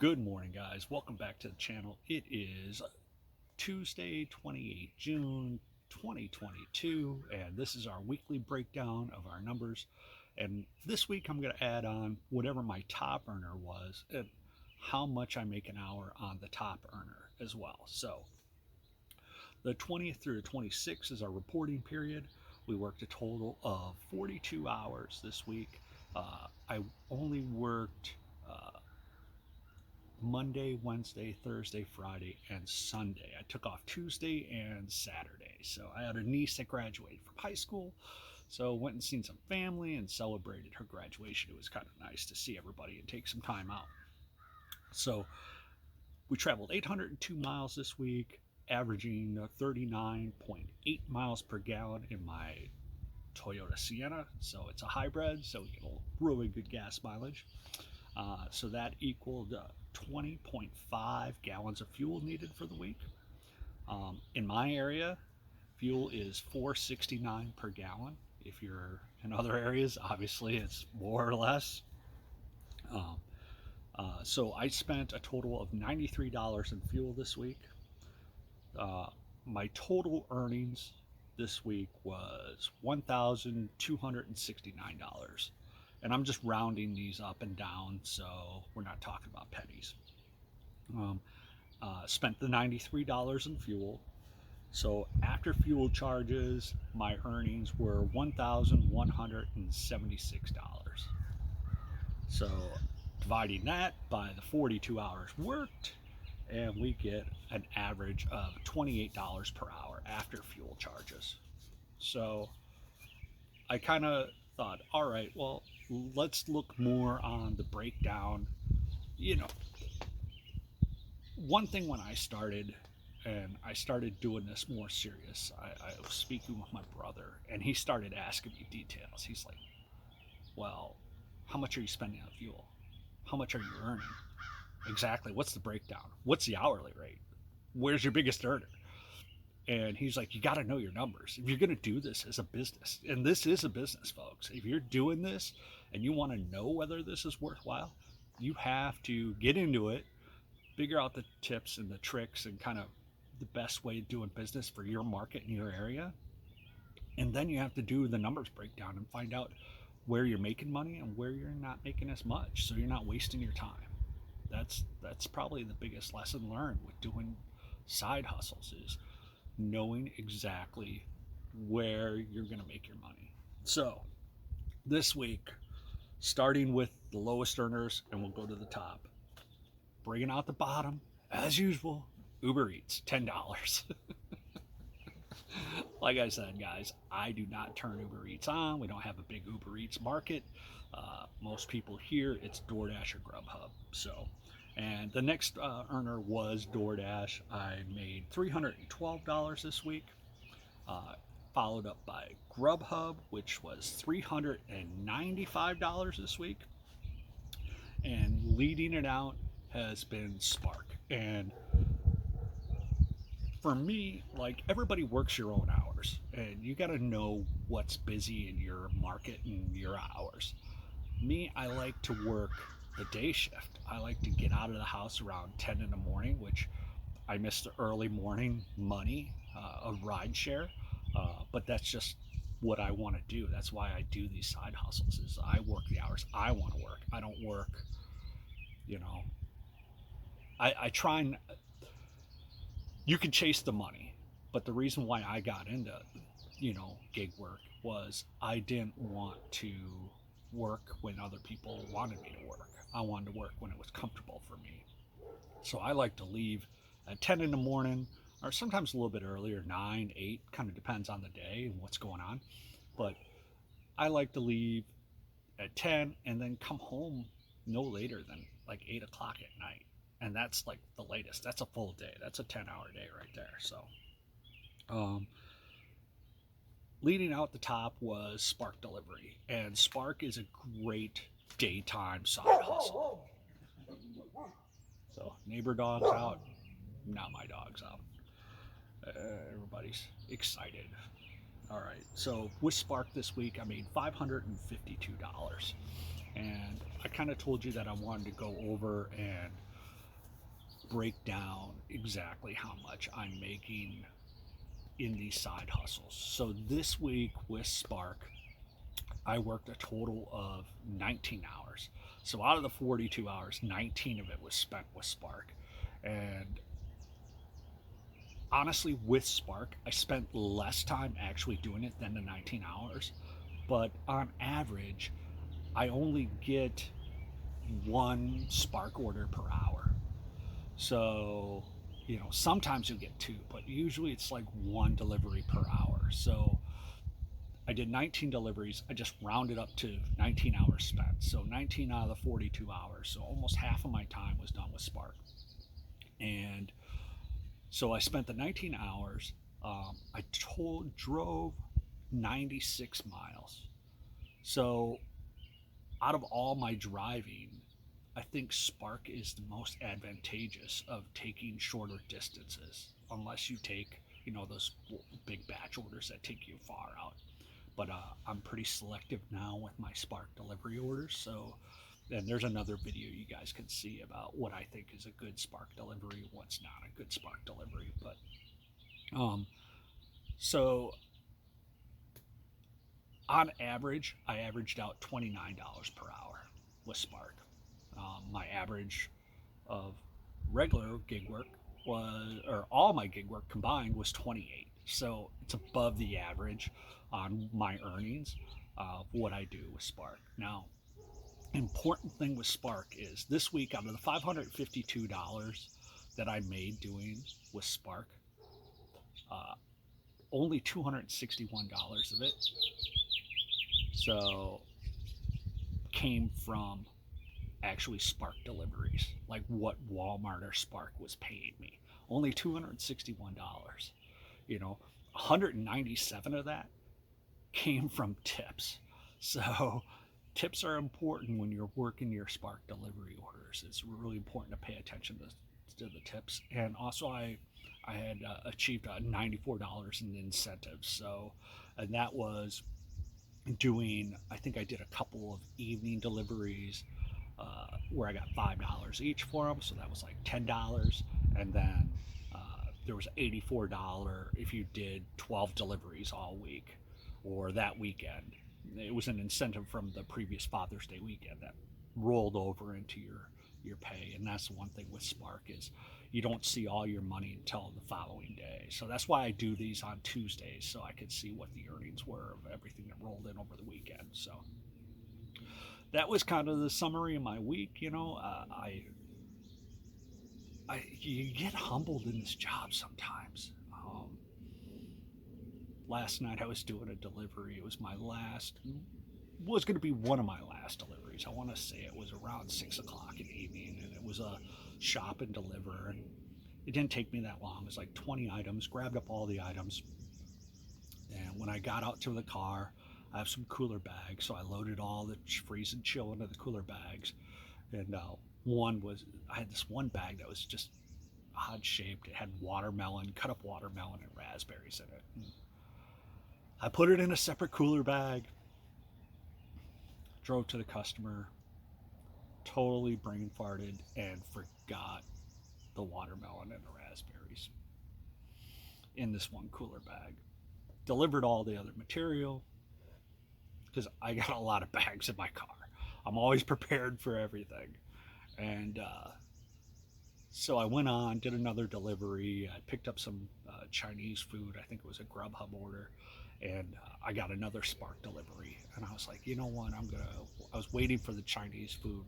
Good morning, guys. Welcome back to the channel. It is Tuesday, 28 June 2022, and this is our weekly breakdown of our numbers. And this week I'm going to add on whatever my top earner was and how much I make an hour on the top earner as well. So the 20th through the 26th is our reporting period. We worked a total of 42 hours this week. I only worked Monday, Wednesday, Thursday, Friday, and Sunday. I took off Tuesday and Saturday. So I had a niece that graduated from high school. So went and seen some family and celebrated her graduation. It was kind of nice to see everybody and take some time out. So we traveled 802 miles this week, averaging 39.8 miles per gallon in my Toyota Sienna. So it's a hybrid, so we get a really good gas mileage. So that equaled 20.5 gallons of fuel needed for the week. In my area, fuel is $4.69 per gallon. If you're in other areas, obviously it's more or less. So I spent a total of $93 in fuel this week. My total earnings this week was $1,269. And I'm just rounding these up and down, so we're not talking about pennies. Spent the $93 in fuel. So after fuel charges, my earnings were $1,176. So dividing that by the 42 hours worked, and we get an average of $28 per hour after fuel charges. So I kind of thought, all right, well, let's look more on the breakdown. One thing when I started, and I started doing this more serious, I was speaking with my brother, and he started asking me details. He's like, well, how much are you spending on fuel? How much are you earning? Exactly. What's the breakdown? What's the hourly rate? Where's your biggest earner? And he's like, you got to know your numbers. If you're going to do this as a business, and this is a business, folks, if you're doing this and you want to know whether this is worthwhile, you have to get into it, figure out the tips and the tricks and kind of the best way of doing business for your market and your area. And then you have to do the numbers breakdown and find out where you're making money and where you're not making as much, so you're not wasting your time. That's probably the biggest lesson learned with doing side hustles is knowing exactly where you're going to make your money. So this week, starting with the lowest earners, and we'll go to the top, bringing out the bottom as usual, Ubereats, $10. Like I said, guys, I do not turn Ubereats on. We don't have a big Ubereats market. Most people here, it's Doordash or GrubHub. So, and the next earner was Doordash. I made $312 this week, followed up by GrubHub, which was $395 this week, and leading it out has been Spark. And for me, like, everybody works your own hours, and you got to know what's busy in your market and your hours. Me, I like to work the day shift. I like to get out of the house around 10 in the morning, which I miss the early morning money of ride share, but that's just what I want to do. That's why I do these side hustles. Is I work the hours I want to work. I don't work, you know. I try and you can chase the money, but the reason why I got into gig work was I didn't want to work when other people wanted me to work. I wanted to work when it was comfortable for me. So I like to leave at 10 in the morning, or sometimes a little bit earlier, 9, 8, kind of depends on the day and what's going on. But I like to leave at 10 and then come home no later than like 8 o'clock at night. And that's like the latest. That's a full day. That's a 10-hour day right there. So, leading out the top was Spark Delivery. And Spark is a great daytime side hustle. So, neighbor dog's out. Now my dog's out. Everybody's excited. All right. So, with Spark this week, I made $552. And I kind of told you that I wanted to go over and break down exactly how much I'm making in these side hustles. So this week with Spark, I worked a total of 19 hours. So out of the 42 hours, 19 of it was spent with Spark. And honestly, with Spark, I spent less time actually doing it than the 19 hours. But on average, I only get one Spark order per hour. So, sometimes you'll get two, but usually it's like one delivery per hour. So I did 19 deliveries. I just rounded up to 19 hours spent. So 19 out of the 42 hours. So almost half of my time was done with Spark. And so I spent the 19 hours. Drove 96 miles. So out of all my driving, I think Spark is the most advantageous of taking shorter distances, unless you take, those big batch orders that take you far out. But I'm pretty selective now with my Spark delivery orders. So, and there's another video you guys can see about what I think is a good Spark delivery, what's not a good Spark delivery. But so on average, I averaged out $29 per hour with Spark. My average of regular gig work was, or all my gig work combined was 28. So it's above the average on my earnings of what I do with Spark. Now, important thing with Spark is this week out of the $552 that I made doing with Spark, uh, only $261 of it so came from actually Spark deliveries, like what Walmart or Spark was paying me. Only $261. 197 of that came from tips. So tips are important when you're working your Spark delivery orders. It's really important to pay attention to the tips. And also, I had achieved $94 in incentives. So, and that was doing, I think I did a couple of evening deliveries where I got $5 each for them, so that was like $10, and then there was $84 if you did 12 deliveries all week or that weekend. It was an incentive from the previous Father's Day weekend that rolled over into your pay, and that's the one thing with Spark is you don't see all your money until the following day. So that's why I do these on Tuesdays, so I could see what the earnings were of everything that rolled in over the weekend. So that was kind of the summary of my week. You get humbled in this job sometimes. Last night I was doing a delivery. It was was going to be one of my last deliveries. I want to say it was around 6 o'clock in the evening, and it was a shop and deliver. And it didn't take me that long. It was like 20 items. Grabbed up all the items, and when I got out to the car, I have some cooler bags, so I loaded all the freeze and chill into the cooler bags. And I had this one bag that was just odd shaped. It had watermelon, cut up watermelon, and raspberries in it. And I put it in a separate cooler bag, drove to the customer, totally brain farted, and forgot the watermelon and the raspberries in this one cooler bag. Delivered all the other material because I got a lot of bags in my car. I'm always prepared for everything. And so I went on, did another delivery. I picked up some Chinese food. I think it was a GrubHub order. And I got another Spark delivery. And I was like, you know what? I was waiting for the Chinese food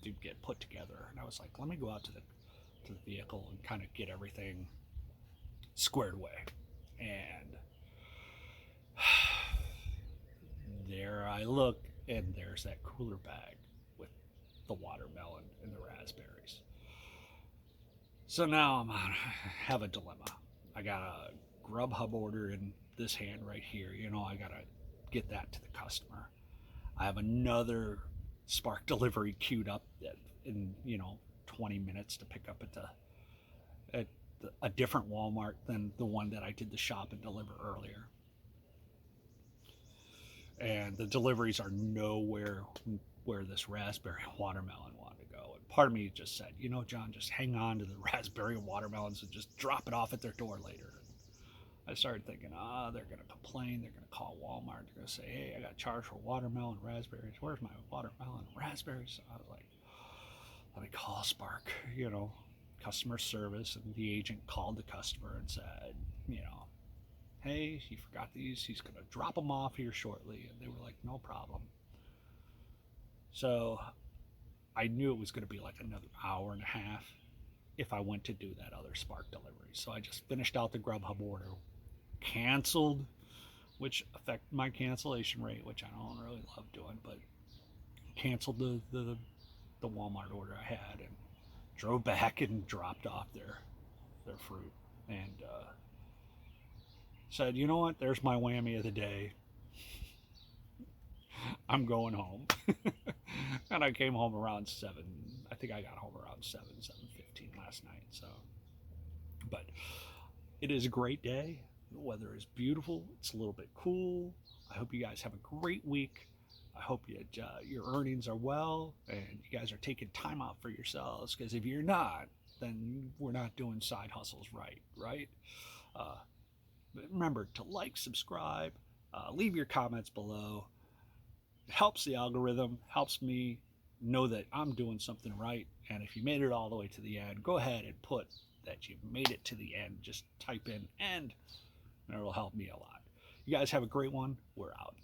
to get put together. And I was like, let me go out to the vehicle and kind of get everything squared away. And there I look, and there's that cooler bag with the watermelon and the raspberries. So now I have a dilemma. I got a GrubHub order in this hand right here. I gotta get that to the customer. I have another Spark delivery queued up in 20 minutes to pick up at a different Walmart than the one that I did the shop and deliver earlier. And the deliveries are nowhere where this raspberry watermelon wanted to go. And part of me just said, you know, John, just hang on to the raspberry and watermelons and just drop it off at their door later. I started thinking, they're going to complain. They're going to call Walmart. They're going to say, hey, I got charged for watermelon and raspberries. Where's my watermelon and raspberries? I was like, let me call Spark, you know, customer service. And the agent called the customer and said, you know, hey, he forgot these. He's going to drop them off here shortly. And they were like, no problem. So I knew it was going to be like another hour and a half if I went to do that other Spark delivery. So I just finished out the GrubHub order, canceled, which affected my cancellation rate, which I don't really love doing, but canceled the Walmart order I had and drove back and dropped off their fruit and said, you know what, there's my whammy of the day. I'm going home. And I came home around 7. I think I got home around 7:15 last night. So, but it is a great day. The weather is beautiful. It's a little bit cool. I hope you guys have a great week. I hope your earnings are well and you guys are taking time out for yourselves. Because if you're not, then we're not doing side hustles right? But remember to like, subscribe, leave your comments below. It helps the algorithm, helps me know that I'm doing something right. And if you made it all the way to the end, go ahead and put that you made it to the end. Just type in end, and it'll help me a lot. You guys have a great one. We're out.